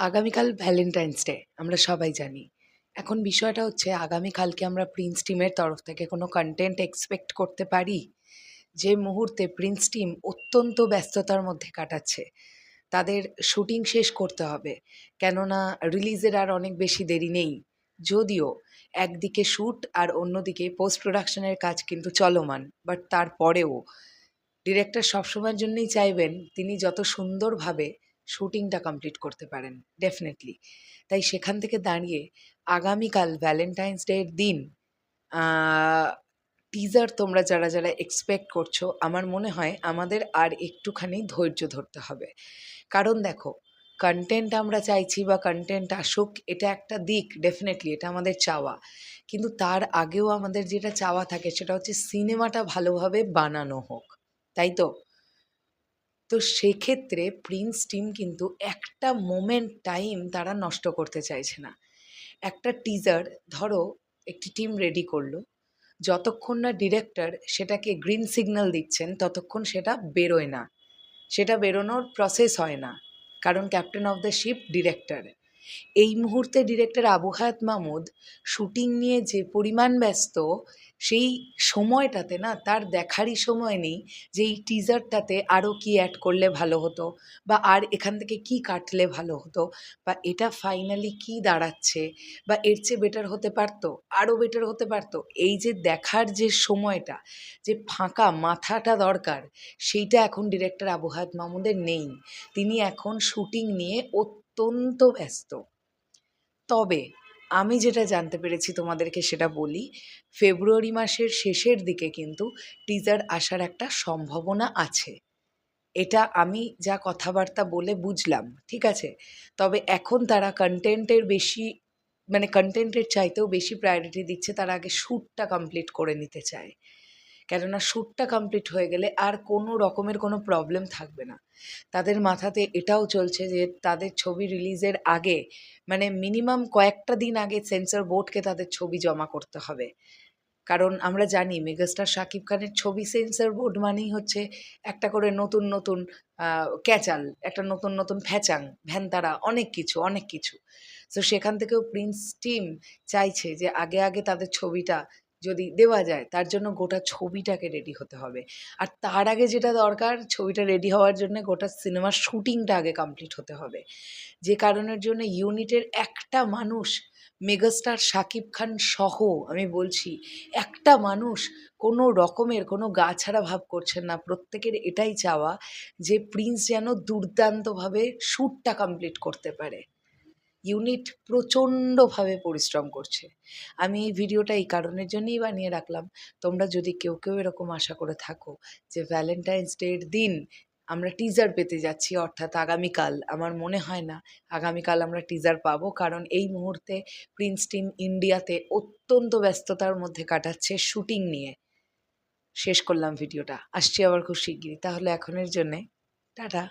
আগামীকাল Valentine's day আমরা সবাই জানি। এখন বিষয়টা হচ্ছে আগামীকালকে আমরা প্রিন্স টিমের তরফ থেকে কোনো কনটেন্ট এক্সপেক্ট করতে পারি? যে মুহূর্তে প্রিন্স টিম অত্যন্ত ব্যস্ততার মধ্যে কাটাচ্ছে। তাদের শুটিং শেষ করতে হবে। কেননা রিলিজের আর অনেক বেশি দেরি নেই। যদিও একদিকে শ্যুট আর অন্যদিকে পোস্ট প্রোডাকশনের কাজ কিন্তু চলমান। বাট তারপরেও ডিরেক্টর সবসময়ের জন্যই চাইবেন তিনি যত সুন্দরভাবে শুটিংটা কমপ্লিট করতে পারেন ডেফিনেটলি। তাই সেখান থেকে দাঁড়িয়ে আগামীকাল ভ্যালেন্টাইন্স ডের দিন টিজার তোমরা যারা যারা এক্সপেক্ট করছো, আমার মনে হয় আমাদের আর একটুখানি ধৈর্য ধরতে হবে। কারণ দেখো, কন্টেন্ট আমরা চাইছি বা কন্টেন্ট আসুক, এটা একটা দিক, ডেফিনেটলি এটা আমাদের চাওয়া। কিন্তু তার আগেও আমাদের যেটা চাওয়া থাকে সেটা হচ্ছে সিনেমাটা ভালোভাবে বানানো হোক, তাই তো? তো সেক্ষেত্রে প্রিন্স টিম কিন্তু একটা মোমেন্ট টাইম তারা নষ্ট করতে চাইছে না। একটা টিজার ধরো একটি টিম রেডি করলো, যতক্ষণ না ডিরেক্টর সেটাকে গ্রিন সিগন্যাল দিচ্ছেন ততক্ষণ সেটা বেরোয় না, সেটা বেরোনোর প্রসেস হয় না। কারণ captain of the ship director. এই মুহূর্তে ডিরেক্টর আবু হায়াত মাহমুদ শুটিং নিয়ে যে পরিমাণ ব্যস্ত, সেই সময়টাতে না তার দেখারই সময় নেই যে এই টিজারটাতে আরও কী অ্যাড করলে ভালো হতো, বা আর এখান থেকে কী কাটলে ভালো হতো, বা এটা ফাইনালি কী দাঁড়াচ্ছে, বা এর চেয়ে বেটার হতে পারতো, আরও বেটার হতে পারতো। এই যে দেখার যে সময়টা, যে ফাঁকা মাথাটা দরকার, সেইটা এখন ডিরেক্টর আবু হায়াত মাহমুদের নেই। তিনি এখন শুটিং নিয়ে অত্যন্ত ব্যস্ত। তবে আমি যেটা জানতে পেরেছি তোমাদেরকে সেটা বলি, ফেব্রুয়ারি মাসের শেষের দিকে কিন্তু টিজার আসার একটা সম্ভাবনা আছে। এটা আমি যা কথাবার্তা বলে বুঝলাম, ঠিক আছে? তবে এখন তারা কন্টেন্টের বেশি, মানে কন্টেন্টের চাইতেও বেশি প্রায়োরিটি দিচ্ছে, তারা আগে শ্যুটটা কমপ্লিট করে নিতে চায়। কেননা শ্যুটটা কমপ্লিট হয়ে গেলে আর কোনো রকমের কোনো প্রবলেম থাকবে না। তাদের মাথাতে এটাও চলছে যে তাদের ছবি রিলিজের আগে, মানে মিনিমাম কয়েকটা দিন আগে সেন্সর বোর্ডকে তাদের ছবি জমা করতে হবে। কারণ আমরা জানি মেগাস্টার শাকিব খানের ছবি সেন্সর বোর্ড মানেই হচ্ছে একটা করে নতুন নতুন ক্যাচাল, একটা নতুন নতুন ফ্যাচাং, ভ্যানতারা, অনেক কিছু অনেক কিছু। তো সেখান থেকেও প্রিন্স টিম চাইছে যে আগে আগে তাদের ছবিটা যদি দেওয়া যায়, তার জন্য গোটা ছবিটাকে রেডি হতে হবে। আর তার আগে যেটা দরকার, ছবিটা রেডি হওয়ার জন্য গোটা সিনেমার শুটিংটা আগে কমপ্লিট হতে হবে। যে কারণের জন্য ইউনিটের একটা মানুষ, মেগাস্টার শাকিব খান সহ আমি বলছি, একটা মানুষ কোনো রকমের কোনো গা ছাড়া ভাব করছেন না। প্রত্যেকের এটাই চাওয়া যে প্রিন্স যেন দুর্দান্তভাবে শ্যুটটা কমপ্লিট করতে পারে। ইউনিট প্রচণ্ডভাবে পরিশ্রম করছে। আমি এই ভিডিওটা এই কারণের জন্যই বানিয়ে রাখলাম, তোমরা যদি কেউ কেউ এরকম আশা করে থাকো যে ভ্যালেন্টাইন্স ডের দিন আমরা টিজার পেতে যাচ্ছি, অর্থাৎ আগামীকাল, আমার মনে হয় না আগামীকাল আমরা টিজার পাবো। কারণ এই মুহূর্তে প্রিন্স টিম ইন্ডিয়াতে অত্যন্ত ব্যস্ততার মধ্যে কাটাচ্ছে শুটিং নিয়ে। শেষ করলাম ভিডিওটা, আসছি আবার খুব শিগগিরই। তাহলে এখনের জন্যে টাটা।